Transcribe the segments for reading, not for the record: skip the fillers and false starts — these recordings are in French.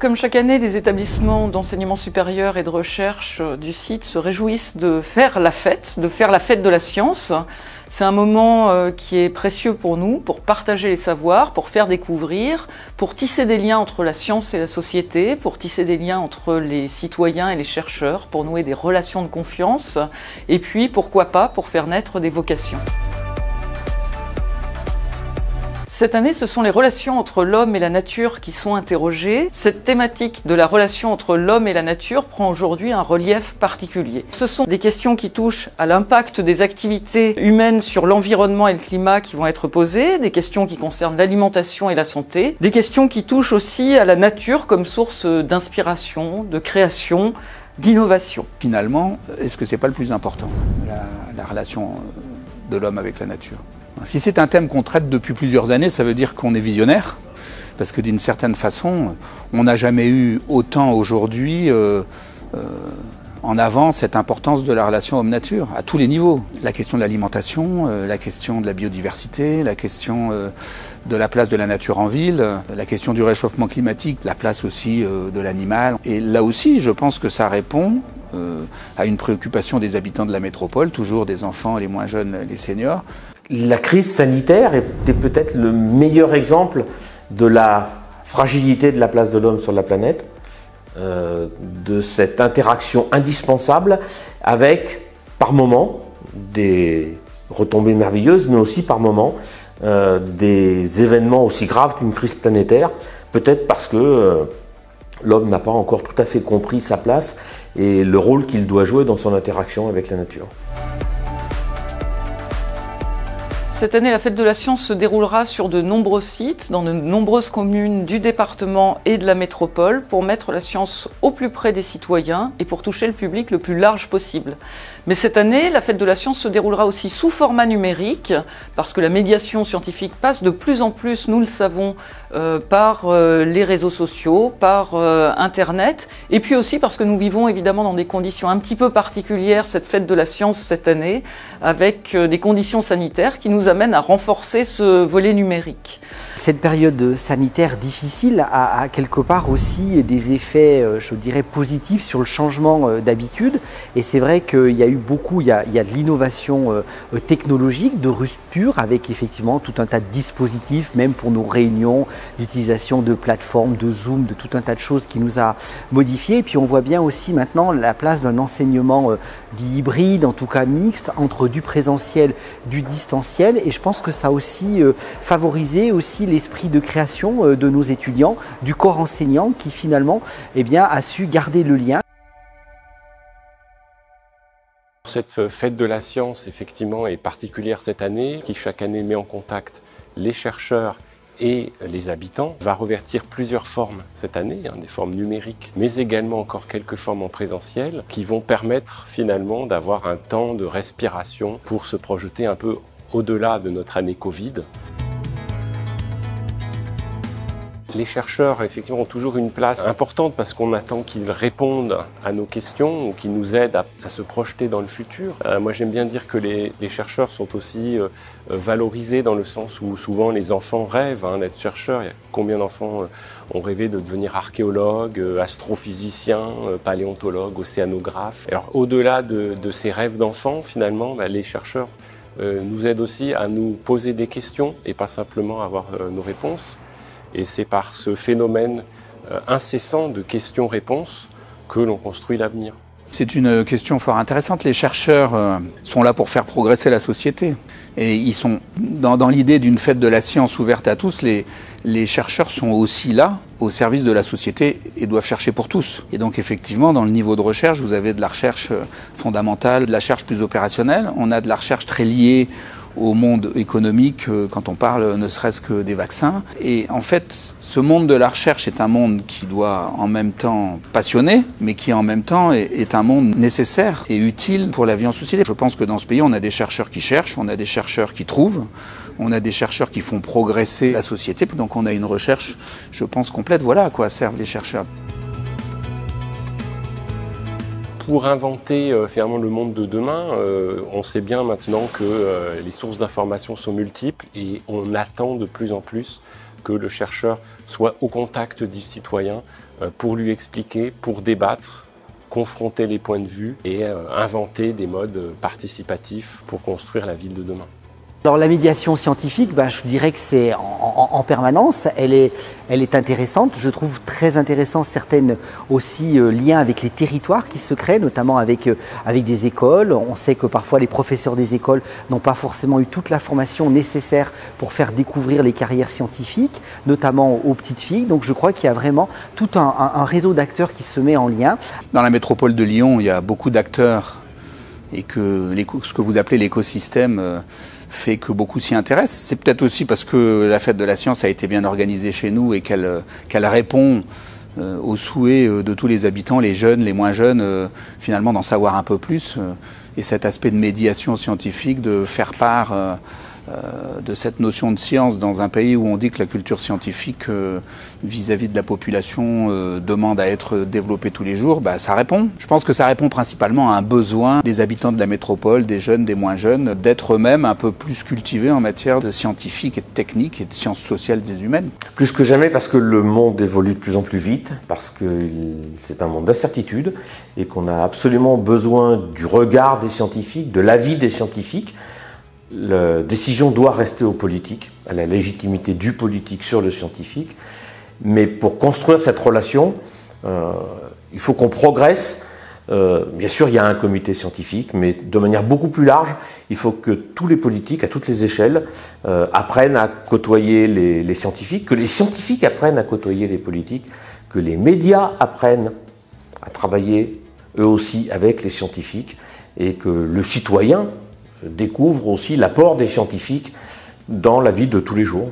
comme chaque année, les établissements d'enseignement supérieur et de recherche du site se réjouissent de faire la fête de la science. C'est un moment qui est précieux pour nous, pour partager les savoirs, pour faire découvrir, pour tisser des liens entre la science et la société, pour tisser des liens entre les citoyens et les chercheurs, pour nouer des relations de confiance, et puis, pourquoi pas, pour faire naître des vocations. Cette année, ce sont les relations entre l'homme et la nature qui sont interrogées. Cette thématique de la relation entre l'homme et la nature prend aujourd'hui un relief particulier. Ce sont des questions qui touchent à l'impact des activités humaines sur l'environnement et le climat qui vont être posées, des questions qui concernent l'alimentation et la santé, des questions qui touchent aussi à la nature comme source d'inspiration, de création, d'innovation. Finalement, est-ce que c'est pas le plus important, la relation de l'homme avec la nature ? Si c'est un thème qu'on traite depuis plusieurs années, ça veut dire qu'on est visionnaire, parce que d'une certaine façon, on n'a jamais eu autant aujourd'hui en avant cette importance de la relation homme-nature, à tous les niveaux. La question de l'alimentation, la question de la biodiversité, la question de la place de la nature en ville, la question du réchauffement climatique, la place aussi de l'animal. Et là aussi, je pense que ça répond à une préoccupation des habitants de la métropole, toujours des enfants, les moins jeunes, les seniors. La crise sanitaire était peut-être le meilleur exemple de la fragilité de la place de l'homme sur la planète, de cette interaction indispensable avec, par moments, des retombées merveilleuses, mais aussi par moments, des événements aussi graves qu'une crise planétaire, peut-être parce que l'homme n'a pas encore tout à fait compris sa place et le rôle qu'il doit jouer dans son interaction avec la nature. Cette année, la Fête de la Science se déroulera sur de nombreux sites, dans de nombreuses communes du département et de la métropole, pour mettre la science au plus près des citoyens et pour toucher le public le plus large possible. Mais cette année, la Fête de la Science se déroulera aussi sous format numérique, parce que la médiation scientifique passe de plus en plus, nous le savons, par les réseaux sociaux, par Internet, et puis aussi parce que nous vivons évidemment dans des conditions un petit peu particulières, cette Fête de la Science cette année, avec des conditions sanitaires qui nous amène à renforcer ce volet numérique. Cette période sanitaire difficile a quelque part aussi des effets, je dirais, positifs sur le changement d'habitude. Et c'est vrai qu'il y a eu beaucoup, il y a de l'innovation technologique, de rupture, avec effectivement tout un tas de dispositifs, même pour nos réunions, l'utilisation de plateformes, de Zoom, de tout un tas de choses qui nous a modifiés. Et puis on voit bien aussi maintenant la place d'un enseignement dit hybride, en tout cas mixte, entre du présentiel, du distanciel. Et je pense que ça a aussi favorisé aussi l'esprit de création de nos étudiants, du corps enseignant qui finalement a su garder le lien. Cette fête de la science effectivement est particulière cette année, qui chaque année met en contact les chercheurs et les habitants, va revêtir plusieurs formes cette année, des formes numériques, mais également encore quelques formes en présentiel, qui vont permettre finalement d'avoir un temps de respiration pour se projeter un peu au-delà de notre année Covid. Les chercheurs, effectivement, ont toujours une place importante parce qu'on attend qu'ils répondent à nos questions ou qu'ils nous aident à se projeter dans le futur. Moi, j'aime bien dire que les chercheurs sont aussi valorisés dans le sens où souvent les enfants rêvent d'être chercheurs. Il y a combien d'enfants ont rêvé de devenir archéologue, astrophysicien, paléontologue, océanographe. Alors, au-delà de ces rêves d'enfants, finalement, les chercheurs nous aident aussi à nous poser des questions et pas simplement à avoir nos réponses. Et c'est par ce phénomène incessant de questions-réponses que l'on construit l'avenir. C'est une question fort intéressante. Les chercheurs sont là pour faire progresser la société. Et ils sont dans l'idée d'une fête de la science ouverte à tous, les chercheurs sont aussi là au service de la société et doivent chercher pour tous. Et donc effectivement, dans le niveau de recherche, vous avez de la recherche fondamentale, de la recherche plus opérationnelle. On a de la recherche très liée au monde économique quand on parle ne serait-ce que des vaccins. Et en fait, ce monde de la recherche est un monde qui doit en même temps passionner, mais qui en même temps est un monde nécessaire et utile pour la vie en société. Je pense que dans ce pays, on a des chercheurs qui cherchent, on a des chercheurs qui trouvent, on a des chercheurs qui font progresser la société. Donc on a une recherche, je pense, complète. Voilà à quoi servent les chercheurs. Pour inventer finalement le monde de demain, on sait bien maintenant que les sources d'information sont multiples et on attend de plus en plus que le chercheur soit au contact du citoyen pour lui expliquer, pour débattre, confronter les points de vue et inventer des modes participatifs pour construire la ville de demain. Alors la médiation scientifique, je dirais que c'est en permanence, elle est intéressante. Je trouve très intéressant certaines aussi liens avec les territoires qui se créent, notamment avec des écoles. On sait que parfois les professeurs des écoles n'ont pas forcément eu toute la formation nécessaire pour faire découvrir les carrières scientifiques, notamment aux petites filles. Donc je crois qu'il y a vraiment tout un réseau d'acteurs qui se met en lien. Dans la métropole de Lyon, il y a beaucoup d'acteurs et que ce que vous appelez l'écosystème fait que beaucoup s'y intéressent. C'est peut-être aussi parce que la fête de la science a été bien organisée chez nous et qu'elle répond aux souhaits de tous les habitants, les jeunes, les moins jeunes, finalement d'en savoir un peu plus. Et cet aspect de médiation scientifique, de faire part de cette notion de science dans un pays où on dit que la culture scientifique vis-à-vis de la population demande à être développée tous les jours, ça répond. Je pense que ça répond principalement à un besoin des habitants de la métropole, des jeunes, des moins jeunes, d'être eux-mêmes un peu plus cultivés en matière de scientifique et de technique et de sciences sociales des humaines. Plus que jamais parce que le monde évolue de plus en plus vite, parce que c'est un monde d'incertitude et qu'on a absolument besoin du regard des scientifiques, de l'avis des scientifiques. La décision doit rester aux politiques, à la légitimité du politique sur le scientifique. Mais pour construire cette relation, il faut qu'on progresse. Bien sûr, il y a un comité scientifique, mais de manière beaucoup plus large, il faut que tous les politiques, à toutes les échelles, apprennent à côtoyer les scientifiques, que les scientifiques apprennent à côtoyer les politiques, que les médias apprennent à travailler eux aussi avec les scientifiques, et que le citoyen découvre aussi l'apport des scientifiques dans la vie de tous les jours.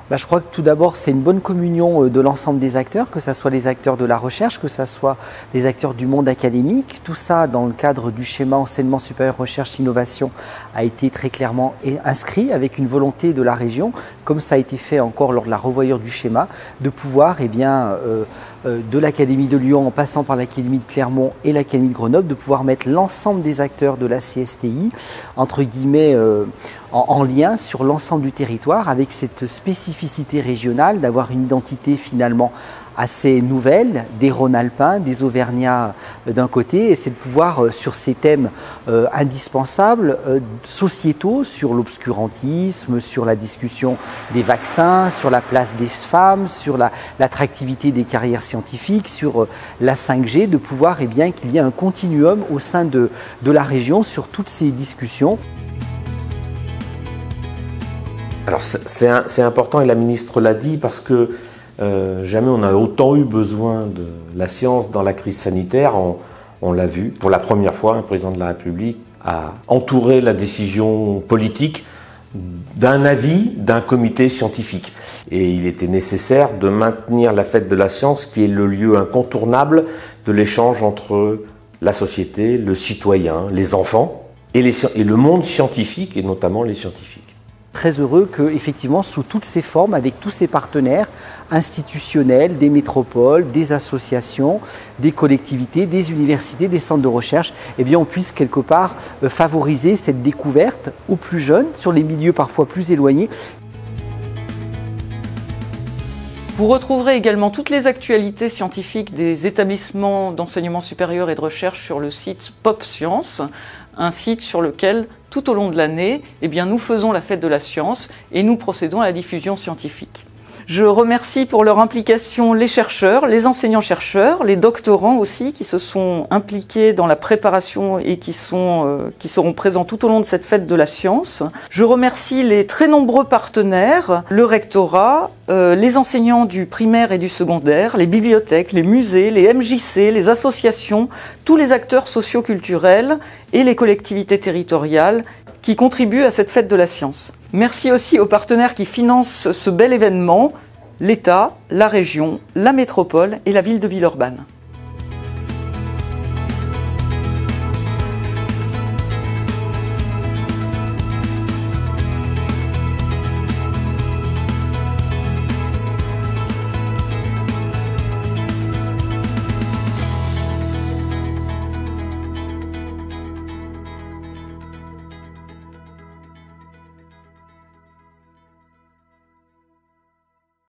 Je crois que tout d'abord, c'est une bonne communion de l'ensemble des acteurs, que ce soit les acteurs de la recherche, que ce soit les acteurs du monde académique. Tout ça, dans le cadre du schéma enseignement supérieur recherche innovation, a été très clairement inscrit avec une volonté de la région, comme ça a été fait encore lors de la revoyure du schéma, de pouvoir, de l'Académie de Lyon en passant par l'Académie de Clermont et l'Académie de Grenoble, de pouvoir mettre l'ensemble des acteurs de la CSTI, entre guillemets, en lien sur l'ensemble du territoire, avec cette spécificité régionale, d'avoir une identité finalement assez nouvelle, des Rhône-Alpins, des Auvergnats d'un côté, et c'est de pouvoir, sur ces thèmes indispensables, sociétaux, sur l'obscurantisme, sur la discussion des vaccins, sur la place des femmes, sur l'attractivité des carrières scientifiques, sur la 5G, de pouvoir qu'il y ait un continuum au sein de la région sur toutes ces discussions. Alors c'est important, et la ministre l'a dit, parce que jamais on a autant eu besoin de la science dans la crise sanitaire. On l'a vu, pour la première fois, un président de la République a entouré la décision politique d'un avis d'un comité scientifique. Et il était nécessaire de maintenir la fête de la science, qui est le lieu incontournable de l'échange entre la société, le citoyen, les enfants et le monde scientifique, et notamment les scientifiques. Très heureux que, effectivement, sous toutes ces formes, avec tous ces partenaires institutionnels, des métropoles, des associations, des collectivités, des universités, des centres de recherche, on puisse quelque part favoriser cette découverte aux plus jeunes, sur les milieux parfois plus éloignés. Vous retrouverez également toutes les actualités scientifiques des établissements d'enseignement supérieur et de recherche sur le site Pop Science, un site sur lequel, tout au long de l'année, nous faisons la fête de la science et nous procédons à la diffusion scientifique. Je remercie pour leur implication les chercheurs, les enseignants-chercheurs, les doctorants aussi qui se sont impliqués dans la préparation et qui seront présents tout au long de cette fête de la science. Je remercie les très nombreux partenaires, le rectorat, les enseignants du primaire et du secondaire, les bibliothèques, les musées, les MJC, les associations, tous les acteurs socio-culturels et les collectivités territoriales qui contribuent à cette fête de la science. Merci aussi aux partenaires qui financent ce bel événement, l'État, la région, la métropole et la ville de Villeurbanne.